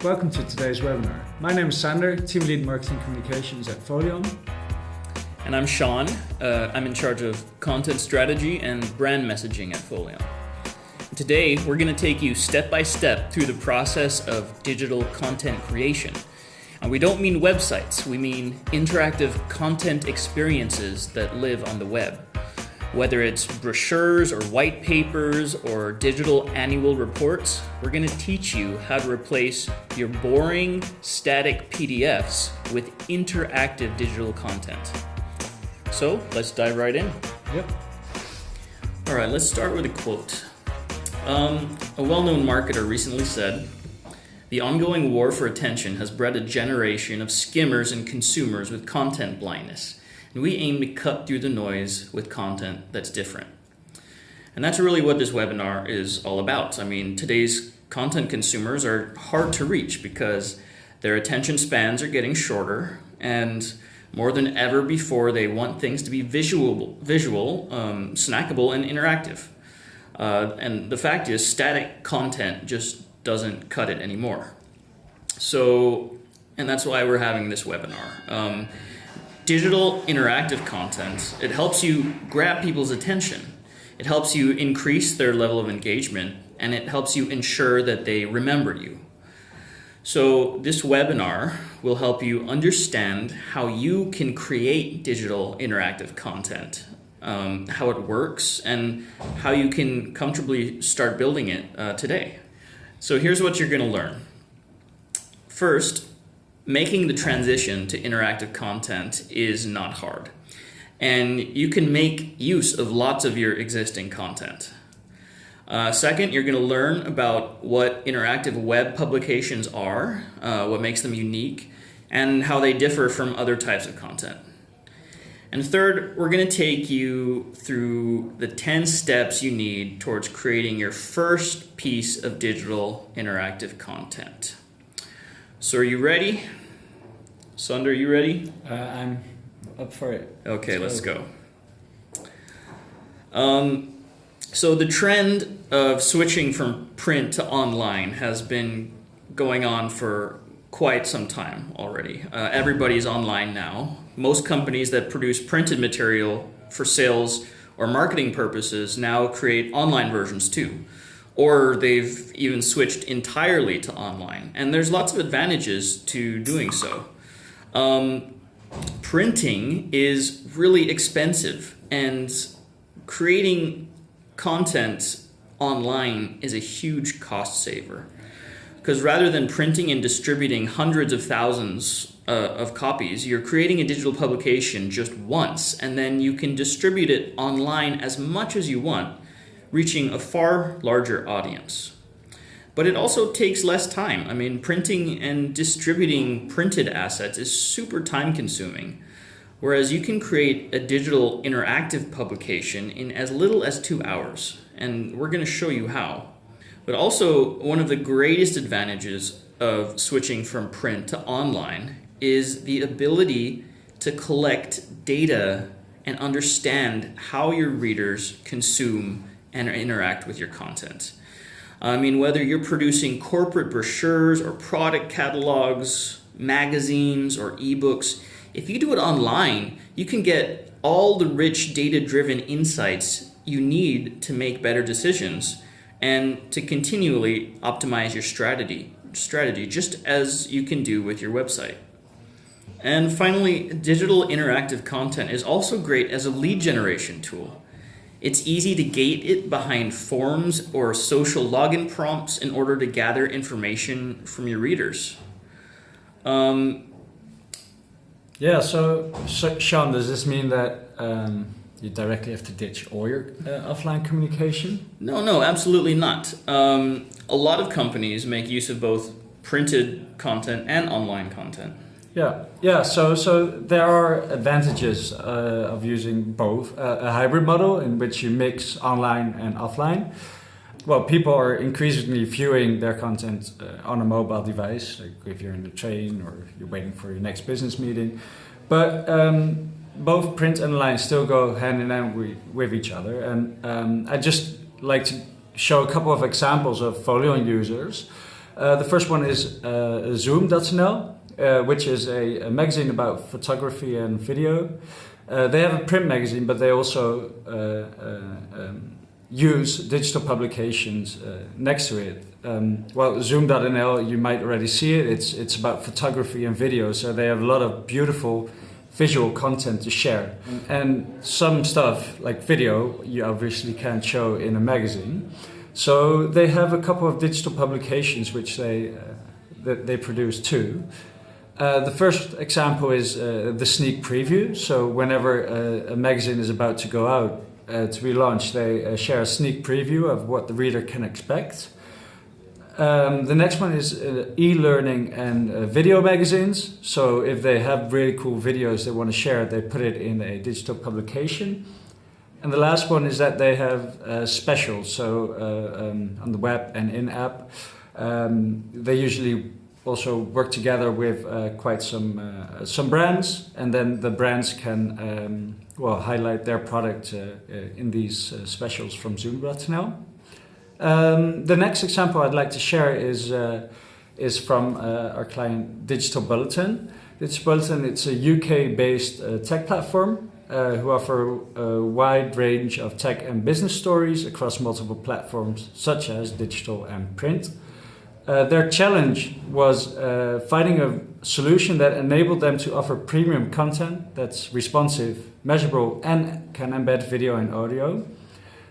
welcome to today's webinar. My name is Sander, Team Lead Marketing Communications at Foleon. And I'm Sean. I'm in charge of content strategy and brand messaging at Foleon. Today, we're going to take you step by step through the process of digital content creation. And we don't mean websites, we mean interactive content experiences that live on the web. Whether it's brochures or white papers or digital annual reports, we're going to teach you how to replace your boring, static PDFs with interactive digital content. So let's dive right in. Yep. All right, let's start with a quote. A well-known marketer recently said, "The ongoing war for attention has bred a generation of skimmers and consumers with content blindness. And we aim to cut through the noise with content that's different." And that's really what this webinar is all about. I mean, today's content consumers are hard to reach because their attention spans are getting shorter, and more than ever before, they want things to be visual, snackable, and interactive. And the fact is, static content just doesn't cut it anymore. And that's why we're having this webinar. Digital interactive content, it helps you grab people's attention. It helps you increase their level of engagement, and it helps you ensure that they remember you. So this webinar will help you understand how you can create digital interactive content, how it works, and how you can comfortably start building it today. So here's what you're going to learn. First, making the transition to interactive content is not hard, and you can make use of lots of your existing content. Second, you're going to learn about what interactive web publications are, what makes them unique, and how they differ from other types of content. And third, we're going to take you through the 10 steps you need towards creating your first piece of digital interactive content. So are you ready? Sander, you ready? I'm up for it. Okay, let's go. So the trend of switching from print to online has been going on for quite some time already. Everybody's online now. Most companies that produce printed material for sales or marketing purposes now create online versions too. Or they've even switched entirely to online. And there's lots of advantages to doing so. Printing is really expensive, and creating content online is a huge cost saver. Because rather than printing and distributing hundreds of thousands of copies, you're creating a digital publication just once, and then you can distribute it online as much as you want, reaching a far larger audience. But it also takes less time. I mean, printing and distributing printed assets is super time consuming, whereas you can create a digital interactive publication in as little as 2 hours, and we're going to show you how. But also, one of the greatest advantages of switching from print to online is the ability to collect data and understand how your readers consume and interact with your content. I mean, whether you're producing corporate brochures or product catalogs, magazines, or ebooks, if you do it online, you can get all the rich data-driven insights you need to make better decisions and to continually optimize your strategy, just as you can do with your website. And finally, digital interactive content is also great as a lead generation tool. It's easy to gate it behind forms or social login prompts in order to gather information from your readers. So Sean, does this mean that you directly have to ditch all your offline communication? No, absolutely not. A lot of companies make use of both printed content and online content. Yeah. So there are advantages of using both. A hybrid model in which you mix online and offline. Well, people are increasingly viewing their content on a mobile device, like if you're in the train or you're waiting for your next business meeting. But both print and online still go hand in hand with each other. And I just like to show a couple of examples of Foleon users The first one is Zoom.nl, which is a magazine about photography and video. They have a print magazine, but they also use digital publications next to it. Zoom.nl, you might already see it. It's about photography and video, so they have a lot of beautiful visual content to share. And some stuff like video you obviously can't show in a magazine. So they have a couple of digital publications which they produce too. The first example is the sneak preview. So whenever a magazine is about to go out to be launched, they share a sneak preview of what the reader can expect. The next one is e-learning and video magazines. So if they have really cool videos they want to share, they put it in a digital publication. And the last one is that they have specials. So on the web and in-app, they usually also work together with quite some brands, and then the brands can highlight their product in these specials from Zoom.nl. The next example I'd like to share is from our client Digital Bulletin. Digital Bulletin, it's a UK-based tech platform who offer a wide range of tech and business stories across multiple platforms such as digital and print. Their challenge was finding a solution that enabled them to offer premium content that's responsive, measurable, and can embed video and audio.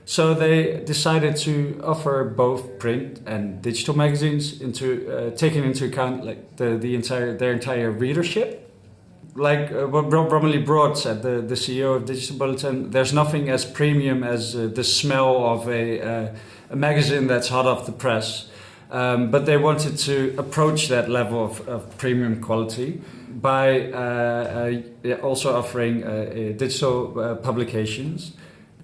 So they decided to offer both print and digital magazines, taking into account like their entire readership. Like what Bromley Broad said, the CEO of Digital Bulletin, there's nothing as premium as the smell of a magazine that's hot off the press. But they wanted to approach that level of premium quality by also offering digital publications.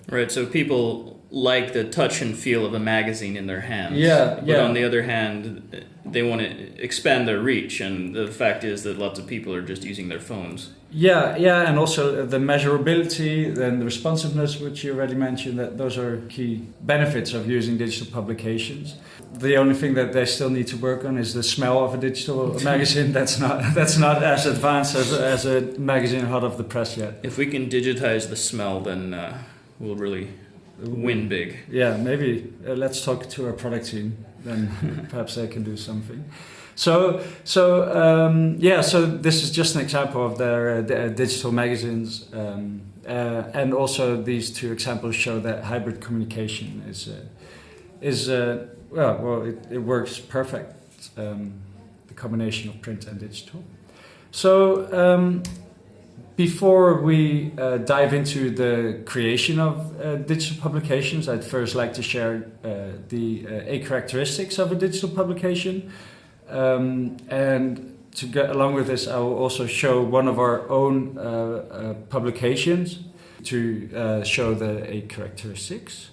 Right, so people like the touch and feel of a magazine in their hands. But on the other hand, they want to expand their reach, and the fact is that lots of people are just using their phones. And also the measurability and the responsiveness, which you already mentioned, that those are key benefits of using digital publications. The only thing that they still need to work on is the smell of a digital magazine. That's not as advanced as a magazine hot off the press yet. If we can digitize the smell, then we'll really win big. Yeah, maybe let's talk to our product team. Then perhaps they can do something. So this is just an example of their digital magazines, and also these two examples show that hybrid communication it works perfect. The combination of print and digital. So before we dive into the creation of digital publications, I'd first like to share the 8 characteristics of a digital publication. And to get along with this, I will also show one of our own publications to show the 8 characteristics.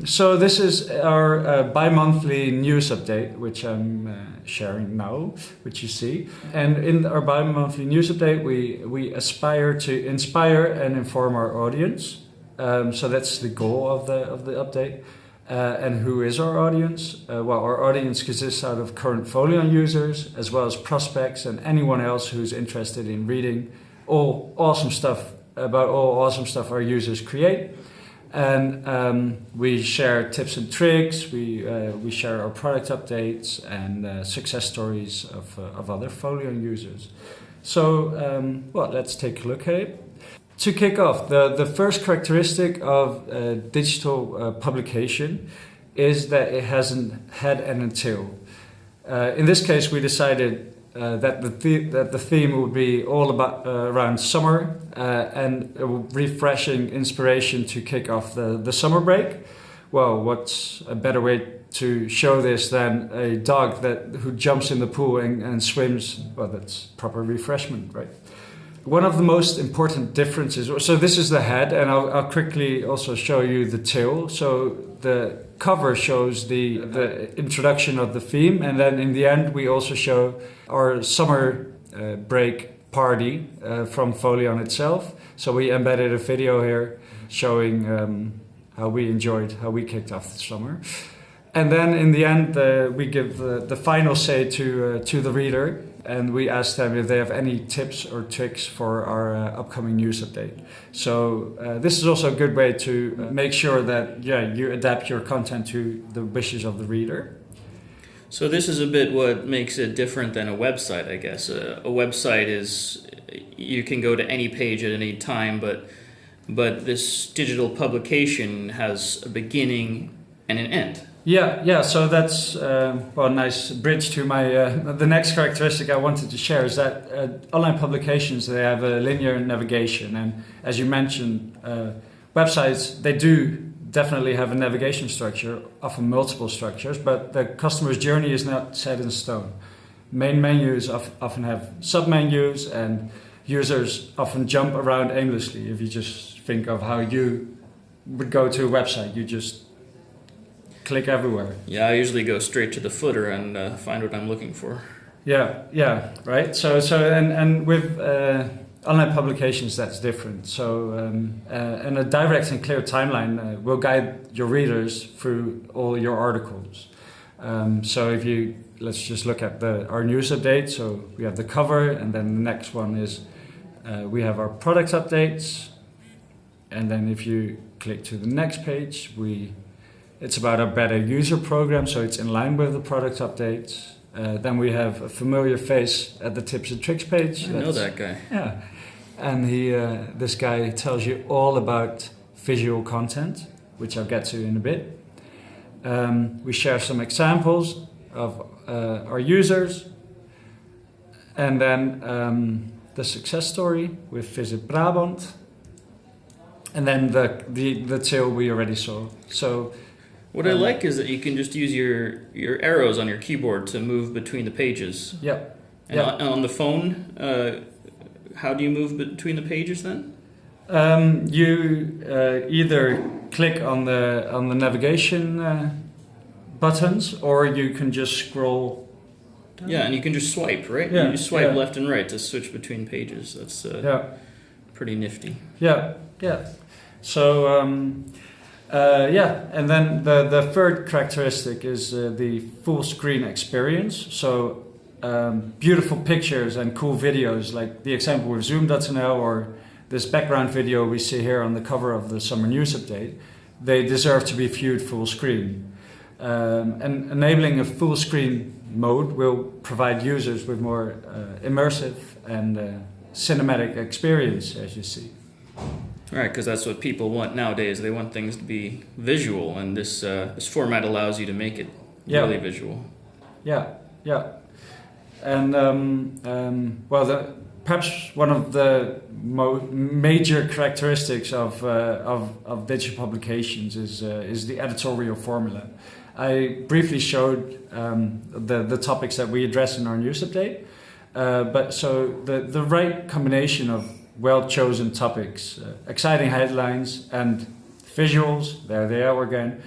So this is our bi-monthly news update, which I'm sharing now, which you see. And in our bi-monthly news update, we aspire to inspire and inform our audience. So that's the goal of the update. And who is our audience? Our audience consists out of current Foleon users, as well as prospects and anyone else who's interested in reading all awesome stuff our users create. And we share tips and tricks. We share our product updates and success stories of other Foleon users. So let's take a look at it. To kick off, the first characteristic of digital publication is that it has a head and a tail. In this case, we decided that the theme would be all about around summer and a refreshing inspiration to kick off the summer break. Well, what's a better way to show this than a dog who jumps in the pool and swims? Well, that's proper refreshment, right? One of the most important differences, so this is the head, and I'll quickly also show you the tail. So the cover shows the introduction of the theme, and then in the end we also show our summer break party from Foleon itself. So we embedded a video here showing how we kicked off the summer. And then in the end, we give the final say to the reader, and we ask them if they have any tips or tricks for our upcoming news update. So this is also a good way to make sure that you adapt your content to the wishes of the reader. So this is a bit what makes it different than a website, I guess. A website is, you can go to any page at any time, but this digital publication has a beginning and an end. Yeah. So that's a nice bridge to my the next characteristic I wanted to share is that online publications, they have a linear navigation, and as you mentioned, websites, they do definitely have a navigation structure, often multiple structures, but the customer's journey is not set in stone. Main menus often have sub-menus, and users often jump around aimlessly. If you just think of how you would go to a website, you just click everywhere. Yeah, I usually go straight to the footer and find what I'm looking for. Yeah, right. So and with online publications, that's different. So and a direct and clear timeline will guide your readers through all your articles. So if let's just look at our news update. So we have the cover, and then the next one is we have our product updates, and then if you click to the next page, it's about our better user program, so it's in line with the product updates. Then we have a familiar face at the tips and tricks page. I know that guy. Yeah, and this guy tells you all about visual content, which I'll get to in a bit. We share some examples of our users, and then the success story with Visit Brabant, and then the tail we already saw. So. What I like is that you can just use your arrows on your keyboard to move between the pages. Yep. And on the phone, how do you move between the pages then? You either click on the navigation buttons, or you can just scroll down. Yeah, and you can just swipe, right? Yeah, you just swipe left and right to switch between pages. That's pretty nifty. Yeah. So. And then the third characteristic is the full screen experience. So beautiful pictures and cool videos, like the example with Zoom.nl or this background video we see here on the cover of the summer news update, they deserve to be viewed full screen. And enabling a full screen mode will provide users with more immersive and cinematic experience, as you see. Right, because that's what people want nowadays. They want things to be visual, and this format allows you to make it really visual. Yeah. And perhaps one of the major characteristics of digital publications is the editorial formula. I briefly showed the topics that we address in our news update, but so the right combination of well-chosen topics, exciting headlines, and visuals, there they are again,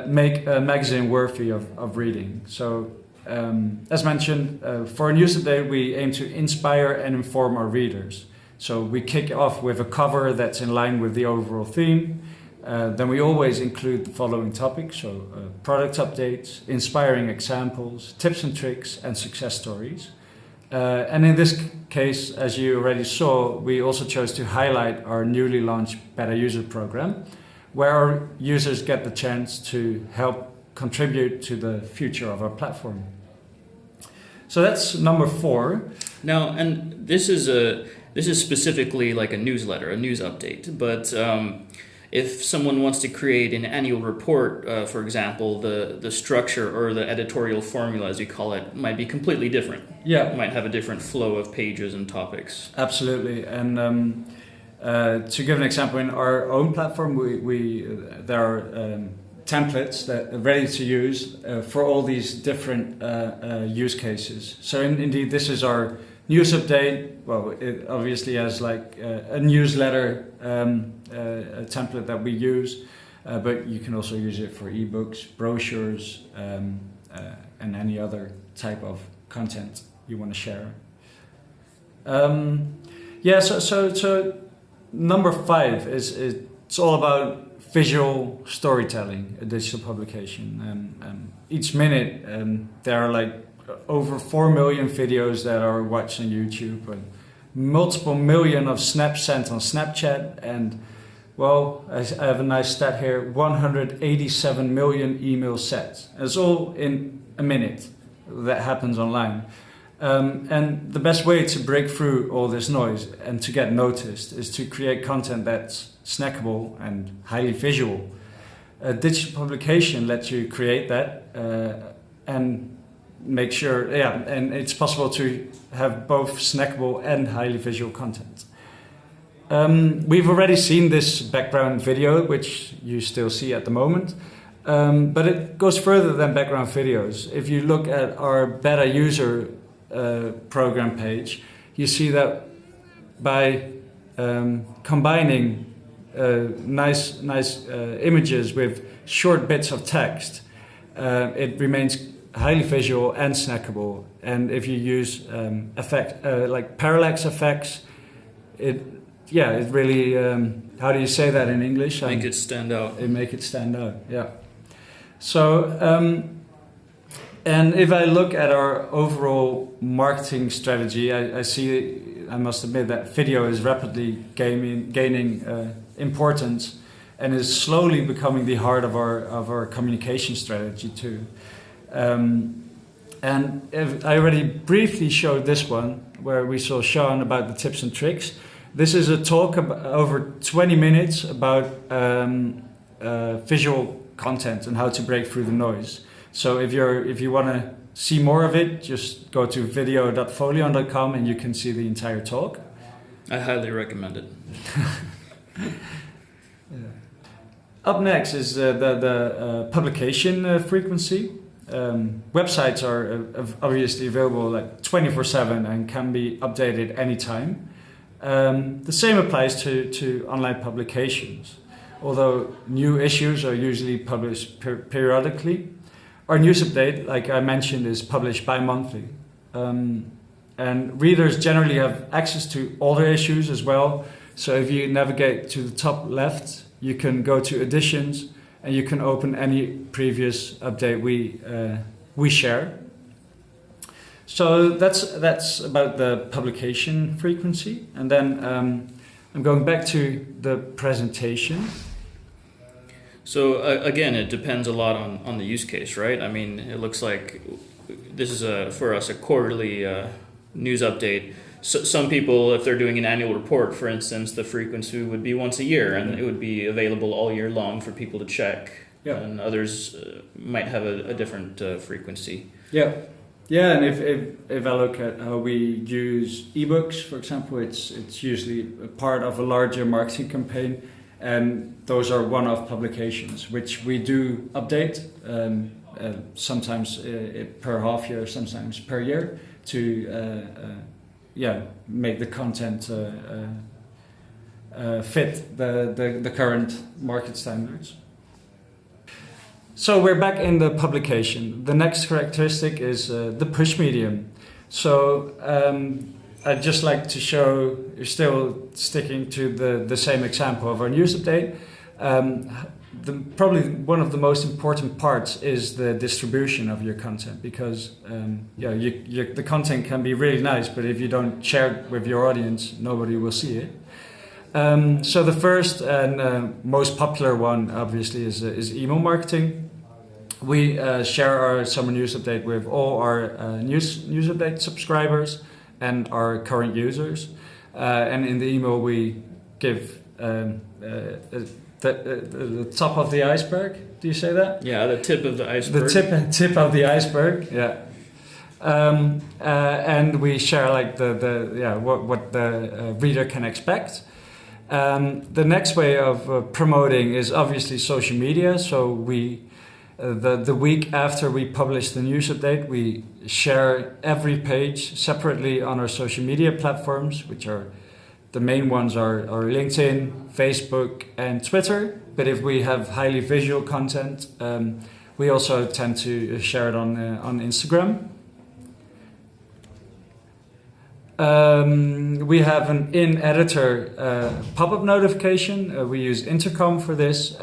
make a magazine worthy of reading. So, as mentioned, for a news update, we aim to inspire and inform our readers. So we kick off with a cover that's in line with the overall theme. Then we always include the following topics, so product updates, inspiring examples, tips and tricks, and success stories. And in this case, as you already saw, we also chose to highlight our newly launched Better User program, where our users get the chance to help contribute to the future of our platform. So that's number 4. Now, and this is specifically like a newsletter, a news update, but if someone wants to create an annual report, for example, the structure or the editorial formula, as you call it, might be completely different. Yeah. It might have a different flow of pages and topics. Absolutely. And to give an example, in our own platform, there are templates that are ready to use for all these different use cases. So indeed, this is our news update. Well, it obviously has like a newsletter a template that we use, but you can also use it for ebooks, brochures, and any other type of content you want to share. So number 5 is it's all about visual storytelling, a digital publication. Each minute there are like over 4 million videos that are watched on YouTube, and multiple million of snaps sent on Snapchat, and well, I have a nice stat here, 187 million emails sent. It's all in a minute that happens online. And the best way to break through all this noise and to get noticed is to create content that's snackable and highly visual. A digital publication lets you create that and make sure, and it's possible to have both snackable and highly visual content. We've already seen this background video, which you still see at the moment, but it goes further than background videos. If you look at our beta user program page, you see that by combining nice images with short bits of text, it remains highly visual and snackable. And if you use like parallax effects, it really, how do you say that in English? Make it stand out. Make it stand out, yeah. So, and if I look at our overall marketing strategy, I must admit that video is rapidly gaining importance and is slowly becoming the heart of our communication strategy too. And I already briefly showed this one where we saw Sean about the tips and tricks. This is a talk over 20 minutes about visual content and how to break through the noise. So if you want to see more of it, just go to video.foleon.com and you can see the entire talk. I highly recommend it. Up next is the publication frequency. Websites are obviously available like 24/7 and can be updated anytime. The same applies to online publications, although new issues are usually published periodically. Our news update, like I mentioned, is published bi-monthly. And readers generally have access to older issues as well. So if you navigate to the top left, you can go to editions and you can open any previous update we share. So that's about the publication frequency. And then I'm going back to the presentation. So again, it depends a lot on the use case, right? I mean, it looks like this is for us a quarterly news update. So some people, if they're doing an annual report, for instance, the frequency would be once a year, and it would be available all year long for people to check. Yeah. And others might have a different frequency. Yeah. Yeah, and if I look at how we use ebooks, for example, it's usually a part of a larger marketing campaign, and those are one-off publications, which we do update, sometimes per half year, sometimes per year, to make the content fit the current market standards. So we're back in the publication. The next characteristic is the push medium. So I'd just like to show, you're still sticking to the same example of our news update. Probably one of the most important parts is the distribution of your content, because the content can be really nice, but if you don't share it with your audience, nobody will see it. So the first and most popular one, obviously, is email marketing. We share our summer news update with all our news update subscribers and our current users. And in the email, we give the top of the iceberg. Do you say that? Yeah, the tip of the iceberg. The tip of the iceberg. Yeah. And we share like what the reader can expect. The next way of promoting is obviously social media. So we, the week after we publish the news update, we share every page separately on our social media platforms, which are the main ones are LinkedIn, Facebook, and Twitter. But if we have highly visual content, we also tend to share it on Instagram. We have an in-editor pop-up notification. We use Intercom for this.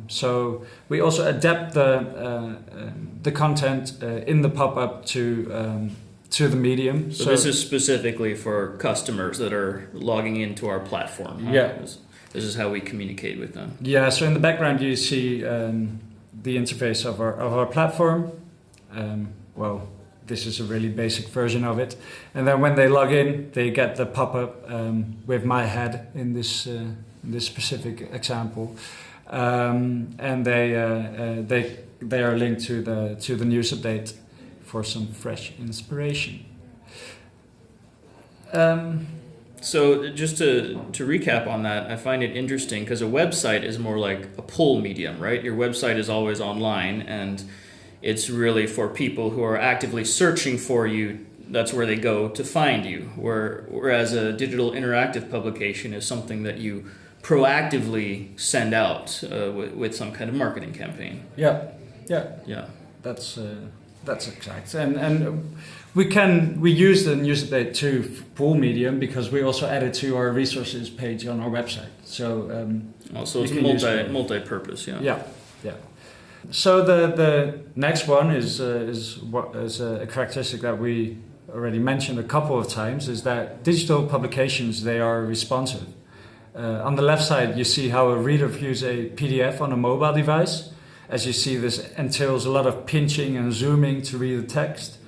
So we also adapt the content in the pop-up to the medium. So this is specifically for customers that are logging into our platform. Huh? Yeah. This is how we communicate with them. Yeah, so in the background you see the interface of our platform. This is a really basic version of it. And then when they log in, they get the pop-up with my head in this specific example. And they are linked to the news update for some fresh inspiration. So just to recap on that, I find it interesting because a website is more like a pull medium, right? Your website is always online and it's really for people who are actively searching for you. That's where they go to find you. Whereas a digital interactive publication is something that you proactively send out with some kind of marketing campaign. Yeah. That's exact. And we use the news update to pull medium because we also add it to our resources page on our website. So also it's multi-purpose. Yeah. So the next one is a characteristic that we already mentioned a couple of times, is that digital publications, they are responsive. On the left side, you see how a reader views a PDF on a mobile device. As you see, this entails a lot of pinching and zooming to read the text.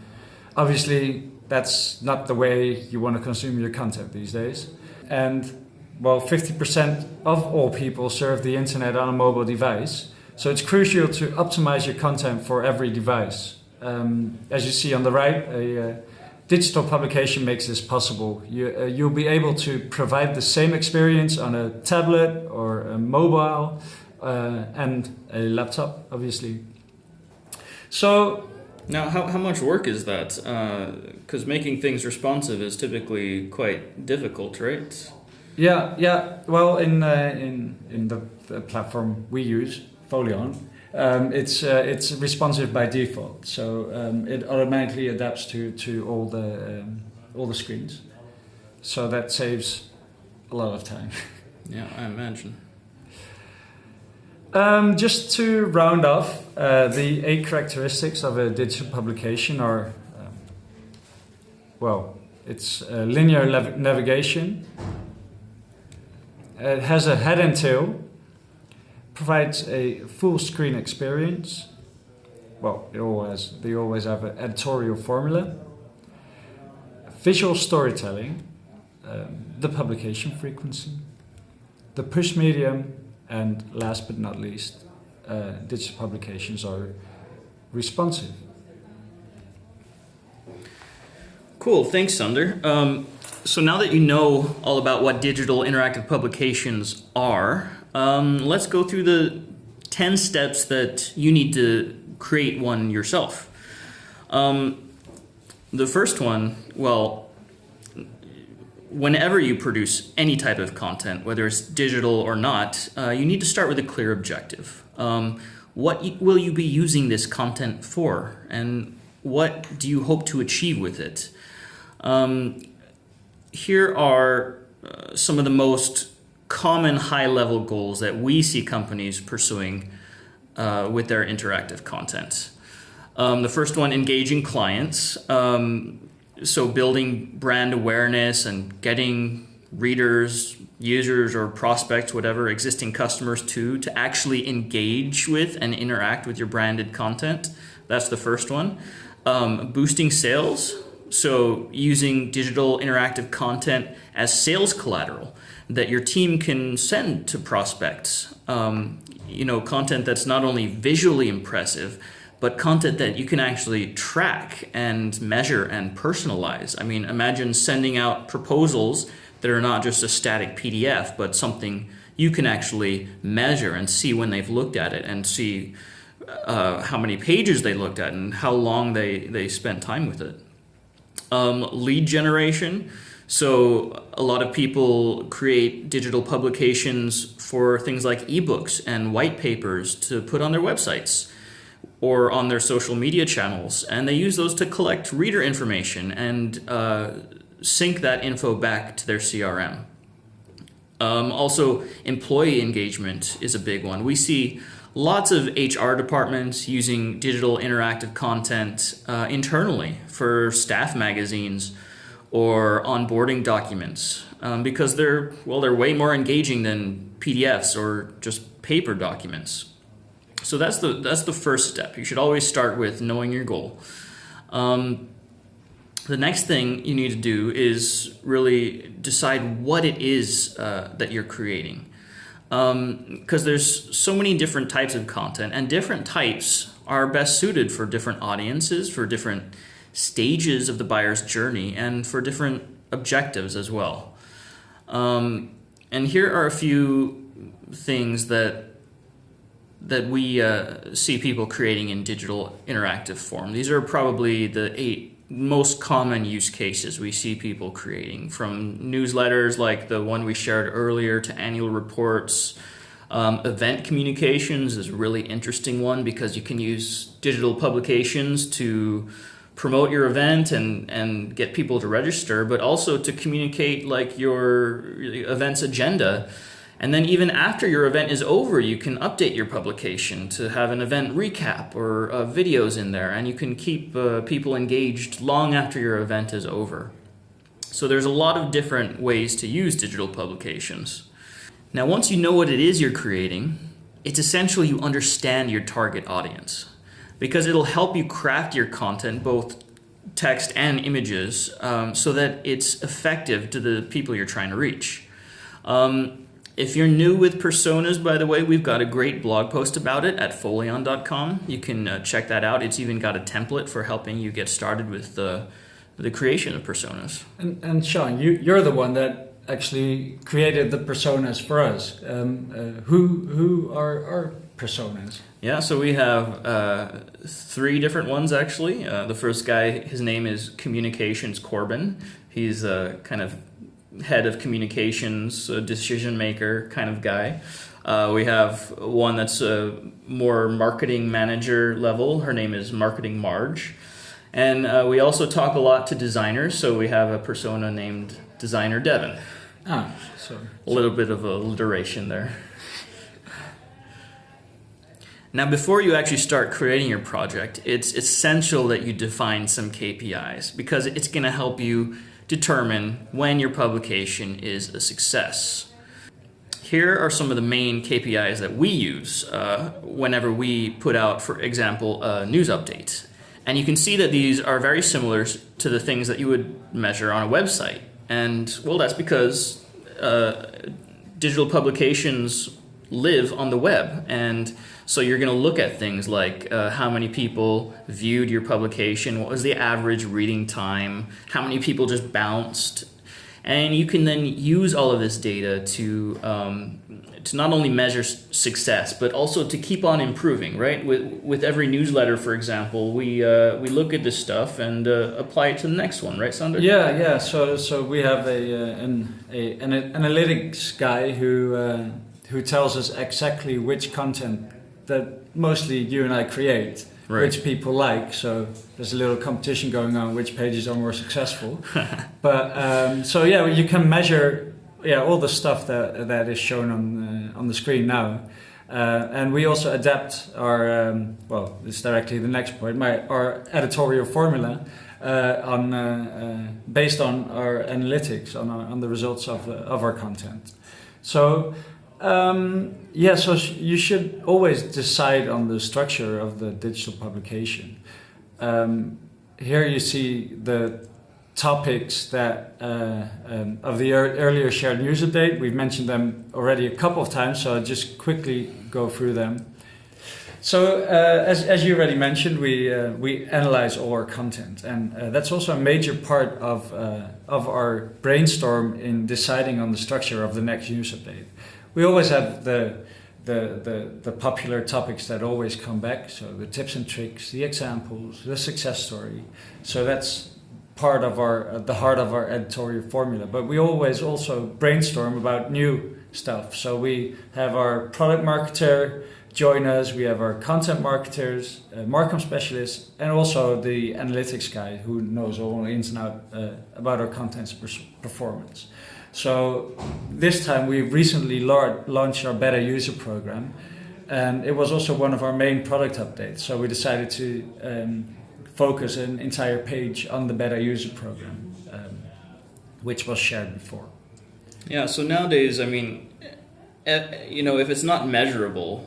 Obviously, that's not the way you want to consume your content these days. And 50% of all people surf the internet on a mobile device. So it's crucial to optimize your content for every device. As you see on the right, a digital publication makes this possible. You'll be able to provide the same experience on a tablet or a mobile and a laptop, obviously. So now, how much work is that? Because making things responsive is typically quite difficult, right? Yeah. Well, in the platform we use, Foleon, it's responsive by default, so it automatically adapts to all the screens. So that saves a lot of time. Yeah, I imagine. Just to round off, the 8 characteristics of a digital publication are, it's linear navigation. It has a head and tail. Provides a full screen experience. They always have an editorial formula. Visual storytelling, the publication frequency, the push medium, and last but not least, digital publications are responsive. Cool, thanks, Sander. So now that you know all about what digital interactive publications are, let's go through the 10 steps that you need to create one yourself. The first one, whenever you produce any type of content, whether it's digital or not, you need to start with a clear objective. What will you be using this content for, and what do you hope to achieve with it? Here are some of the most common high-level goals that we see companies pursuing with their interactive content. The first one, engaging clients. So building brand awareness and getting readers, users, or prospects, whatever, existing customers to actually engage with and interact with your branded content. That's the first one. Boosting sales. So using digital interactive content as sales collateral that your team can send to prospects. Content that's not only visually impressive, but content that you can actually track and measure and personalize. I mean, imagine sending out proposals that are not just a static PDF, but something you can actually measure and see when they've looked at it and see how many pages they looked at and how long they spent time with it. Lead generation. So a lot of people create digital publications for things like ebooks and white papers to put on their websites or on their social media channels, and they use those to collect reader information and sync that info back to their CRM. Also, employee engagement is a big one. We see lots of HR departments using digital interactive content internally for staff magazines or onboarding documents because they're way more engaging than PDFs or just paper documents. So that's the first step. You should always start with knowing your goal. The next thing you need to do is really decide what it is that you're creating. Because there's so many different types of content, and different types are best suited for different audiences, for different stages of the buyer's journey, and for different objectives as well. And here are a few things that we see people creating in digital interactive form. These are probably the 8 most common use cases we see people creating, from newsletters like the one we shared earlier to annual reports. Event communications is a really interesting one because you can use digital publications to promote your event and get people to register, but also to communicate like your event's agenda. And then even after your event is over, you can update your publication to have an event recap or videos in there, and you can keep people engaged long after your event is over. So there's a lot of different ways to use digital publications. Now, once you know what it is you're creating, it's essential you understand your target audience, because it'll help you craft your content, both text and images, so that it's effective to the people you're trying to reach. If you're new with personas, by the way, we've got a great blog post about it at foleon.com. You can check that out. It's even got a template for helping you get started with the creation of personas. And Sean, you're the one that actually created the personas for us. Who are our personas? Yeah, so we have 3 different ones actually. The first guy, his name is Communications Corbin. He's kind of head of communications, decision maker kind of guy. We have one that's a more marketing manager level. Her name is Marketing Marge. And we also talk a lot to designers, so we have a persona named Designer Devin. So a little bit of alliteration there. Now, before you actually start creating your project, it's essential that you define some KPIs, because it's going to help you determine when your publication is a success. Here are some of the main KPIs that we use whenever we put out, for example, a news update. And you can see that these are very similar to the things that you would measure on a website. And, well, that's because digital publications live on the web. And so you're going to look at things like how many people viewed your publication, what was the average reading time, how many people just bounced. And you can then use all of this data to not only measure success, but also to keep on improving, right? With every newsletter, for example, we look at this stuff and apply it to the next one, right, Sander? Yeah. So we have an analytics guy who tells us exactly which content that mostly you and I create, right, which people like. So there's a little competition going on which pages are more successful. But so yeah, you can measure all the stuff that is shown on the screen now, and we also adapt our this is directly the next point, our editorial formula based on our analytics on the results of our content. So. So you should always decide on the structure of the digital publication. Here you see the topics that of the earlier shared news update. We've mentioned them already a couple of times, so I'll just quickly go through them. So as you already mentioned, we analyze all our content, and that's also a major part of our brainstorm in deciding on the structure of the next news update. We always have the popular topics that always come back, so the tips and tricks, the examples, the success story. So that's part of the heart of our editorial formula. But we always also brainstorm about new stuff. So we have our product marketer join us. We have our content marketers, Marcom specialists, and also the analytics guy who knows all the ins and outs about our content's performance. So this time we recently launched our beta user program, and it was also one of our main product updates. So we decided to focus an entire page on the beta user program, which was shared before. Yeah, so nowadays, I mean, if it's not measurable,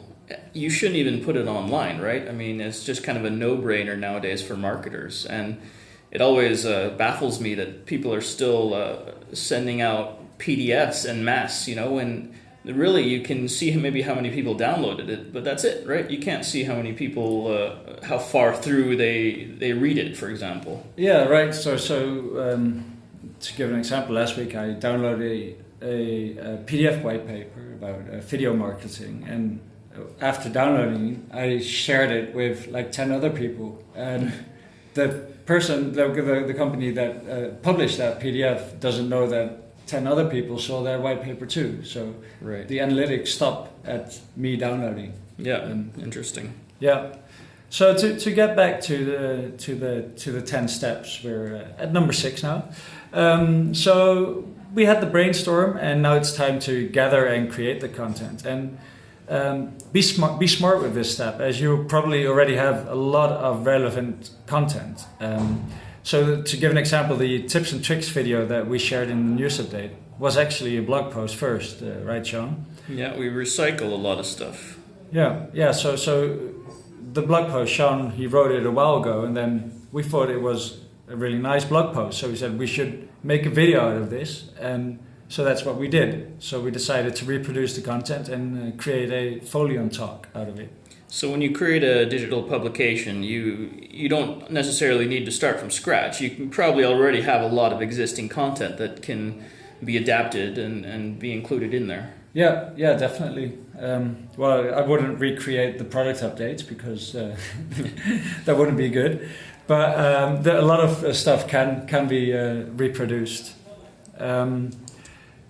you shouldn't even put it online, right? I mean, it's just kind of a no-brainer nowadays for marketers. And it always baffles me that people are still sending out PDFs en masse, when really you can see maybe how many people downloaded it, but that's it, right? You can't see how many people, how far through they read it, for example. Yeah, right. So to give an example, last week I downloaded a PDF white paper about video marketing, and after downloading it, I shared it with like 10 other people, and the person, the company that published that PDF doesn't know that 10 other people saw their white paper too. So right. The analytics stop at me downloading. Yeah, interesting. Yeah. So to get back to the 10 steps, we're at number 6 now. So we had the brainstorm, and now it's time to gather and create the content. And be smart with this step, as you probably already have a lot of relevant content. So to give an example, the tips and tricks video that we shared in the news update was actually a blog post first, right, Sean? Yeah, we recycle a lot of stuff. Yeah. So the blog post, Sean, he wrote it a while ago, and then we thought it was a really nice blog post. So we said we should make a video out of this, and so that's what we did. So we decided to reproduce the content and create a Foleon talk out of it. So when you create a digital publication, you don't necessarily need to start from scratch. You can probably already have a lot of existing content that can be adapted and be included in there. Yeah, definitely. Well, I wouldn't recreate the product updates because that wouldn't be good. But a lot of stuff can be reproduced.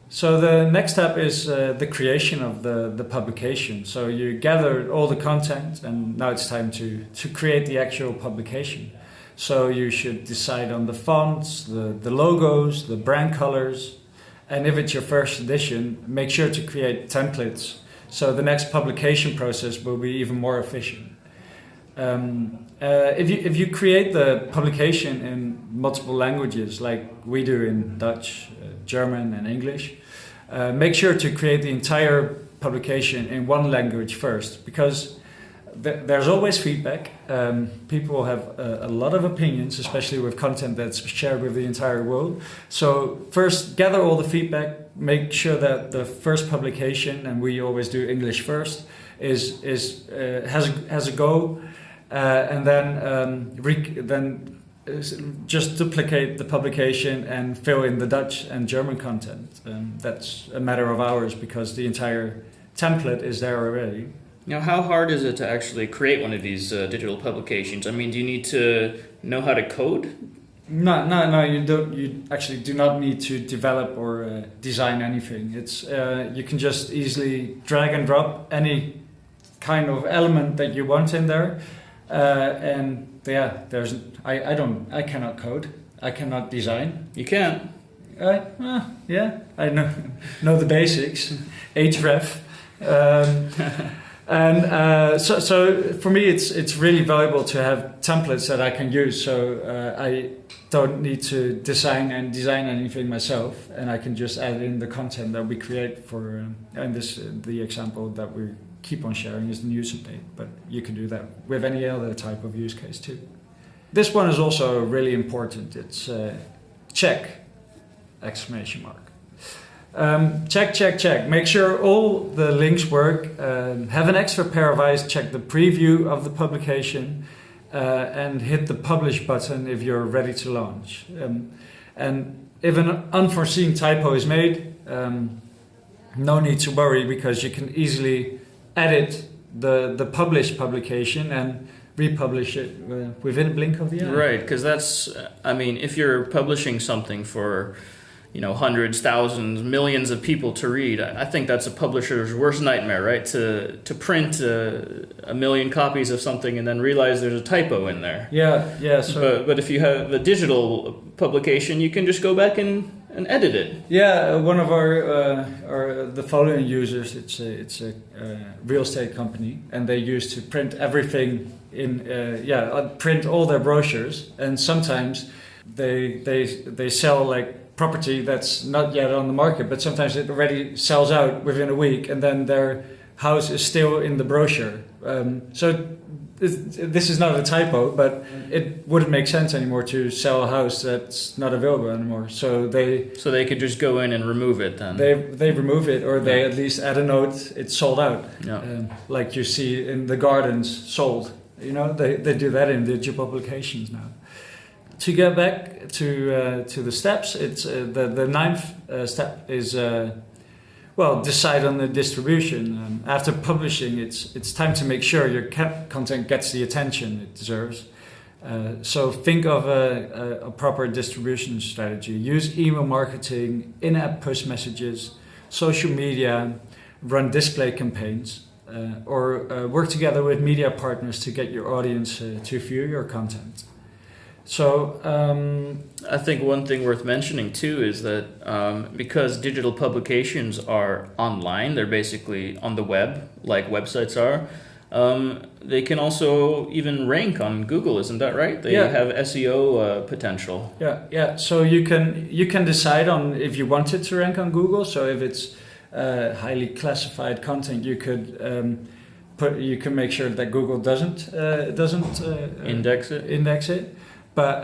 So the next step is the creation of the publication. So you gather all the content, and now it's time to create the actual publication. So you should decide on the fonts, the logos, the brand colors, and if it's your first edition, make sure to create templates. So the next publication process will be even more efficient. If you create the publication in multiple languages, like we do in Dutch, German, and English, make sure to create the entire publication in one language first, because there's always feedback. People have a lot of opinions, especially with content that's shared with the entire world. So first, gather all the feedback. Make sure that the first publication, and we always do English first, has a go, and then just duplicate the publication and fill in the Dutch and German content. That's a matter of hours because the entire template is there already. Now, how hard is it to actually create one of these digital publications? I mean, do you need to know how to code? No, you don't. You actually do not need to develop or design anything. It's you can just easily drag and drop any kind of element that you want in there, and yeah, I cannot code. I cannot design. You can. Yeah, I know the basics, href. And so for me, it's really valuable to have templates that I can use. So I don't need to design anything myself, and I can just add in the content that we create for. And the example that we keep on sharing is the news update, but you can do that with any other type of use case too. This one is also really important. It's check! Exclamation mark. Check. Make sure all the links work. Have an extra pair of eyes. Check the preview of the publication and hit the publish button if you're ready to launch. And if an unforeseen typo is made, no need to worry, because you can easily edit the published publication and republish it within a blink of the eye. Right, because that's, I mean, if you're publishing something for hundreds, thousands, millions of people to read. I think that's a publisher's worst nightmare, right? To print a million copies of something and then realize there's a typo in there. Yeah. So, but if you have a digital publication, you can just go back and edit it. Yeah, one of the Foleon users, it's a real estate company, and they used to print everything print all their brochures, and sometimes they sell like property that's not yet on the market, but sometimes it already sells out within a week, and then their house is still in the brochure. So this is not a typo, but it wouldn't make sense anymore to sell a house that's not available anymore. So they could just go in and remove it then. They remove it, or they at least add a note, it's sold out. Yeah. Like you see in the gardens, sold. They do that in digital publications now. To get back to the steps, it's the ninth step is decide on the distribution. After publishing, it's time to make sure your content gets the attention it deserves. So think of a proper distribution strategy. Use email marketing, in-app push messages, social media, run display campaigns, or work together with media partners to get your audience to view your content. So I think one thing worth mentioning too is that because digital publications are online, they're basically on the web, like websites are. They can also even rank on Google, isn't that right? They have SEO potential. Yeah. So you can decide on if you want it to rank on Google. So if it's highly classified content, you could you can make sure that Google doesn't index it. But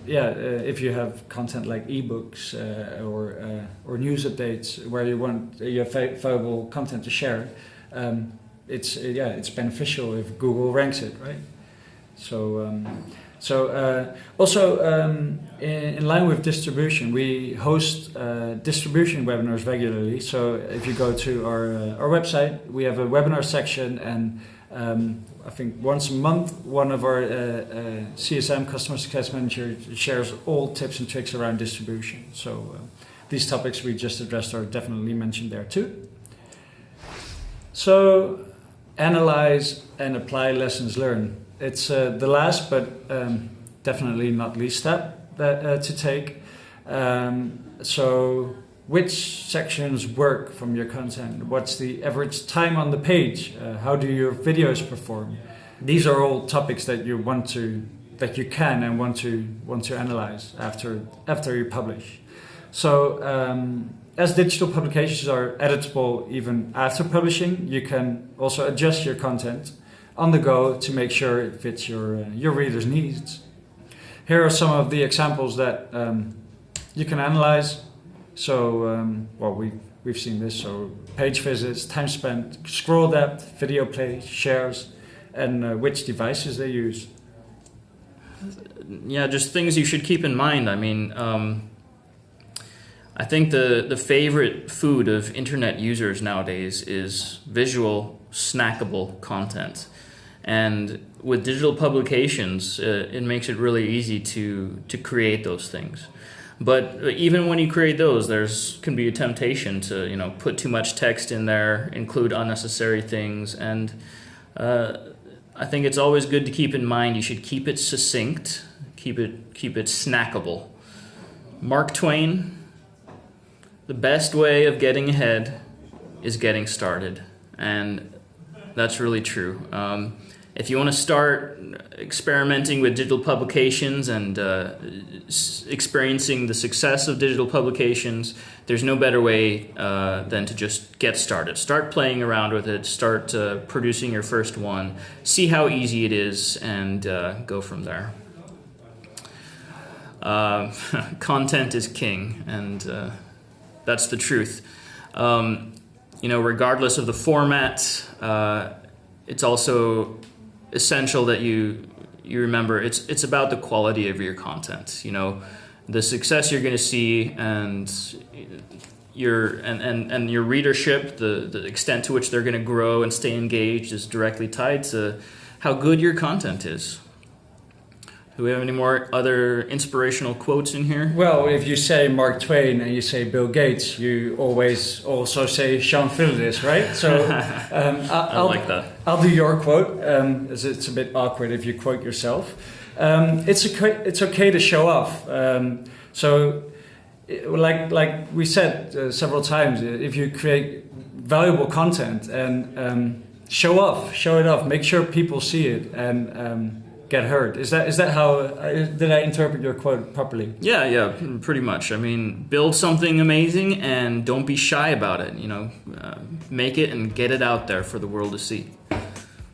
if you have content like ebooks or news updates where you have valuable content to share, it's beneficial if Google ranks it, right? In line with distribution, we host distribution webinars regularly. So if you go to our website, we have a webinar section, and I think once a month, one of our CSM, Customer Success Manager, shares all tips and tricks around distribution. So these topics we just addressed are definitely mentioned there too. So analyze and apply lessons learned. It's the last but definitely not least step to take. So which sections work from your content? What's the average time on the page? How do your videos perform? These are all topics that you want to analyze after you publish. So as digital publications are editable even after publishing, you can also adjust your content on the go to make sure it fits your readers' needs. Here are some of the examples that you can analyze. So, we've seen this. So, page visits, time spent, scroll depth, video play, shares, and which devices they use. Yeah, just things you should keep in mind. I mean, I think the favorite food of internet users nowadays is visual, snackable content. And with digital publications, it makes it really easy to create those things. But even when you create those, can be a temptation to put too much text in there, include unnecessary things, and I think it's always good to keep in mind you should keep it succinct, keep it snackable. Mark Twain, the best way of getting ahead is getting started, and that's really true. If you want to start experimenting with digital publications and experiencing the success of digital publications, there's no better way than to just get started. Start playing around with it, start producing your first one, see how easy it is, and go from there. Content is king, and that's the truth. Regardless of the format, it's also essential that you remember it's about the quality of your content. The success you're going to see and your readership, the extent to which they're going to grow and stay engaged is directly tied to how good your content is. Do we have any more other inspirational quotes in here? Well, if you say Mark Twain and you say Bill Gates, you always also say Sean Phillips, right? So I like that. I'll do your quote, as it's a bit awkward if you quote yourself. It's okay to show off. Like we said several times, if you create valuable content and show it off, make sure people see it and get heard. Is that how did I interpret your quote properly? Yeah, pretty much. I mean, build something amazing and don't be shy about it. Make it and get it out there for the world to see.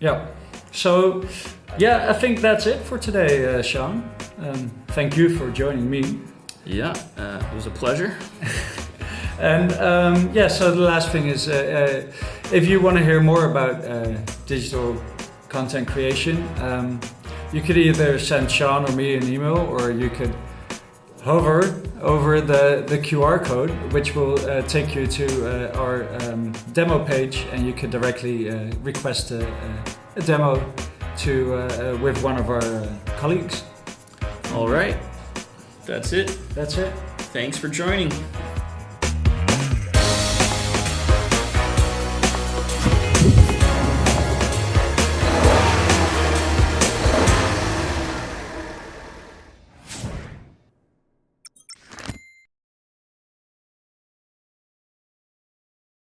Yeah. So, I think that's it for today, Sean. Thank you for joining me. Yeah, it was a pleasure. And so the last thing is, if you want to hear more about digital content creation, you could either send Sean or me an email, or you could hover over the QR code, which will take you to our demo page, and you could directly request a demo with one of our colleagues. All right, that's it. That's it. Thanks for joining.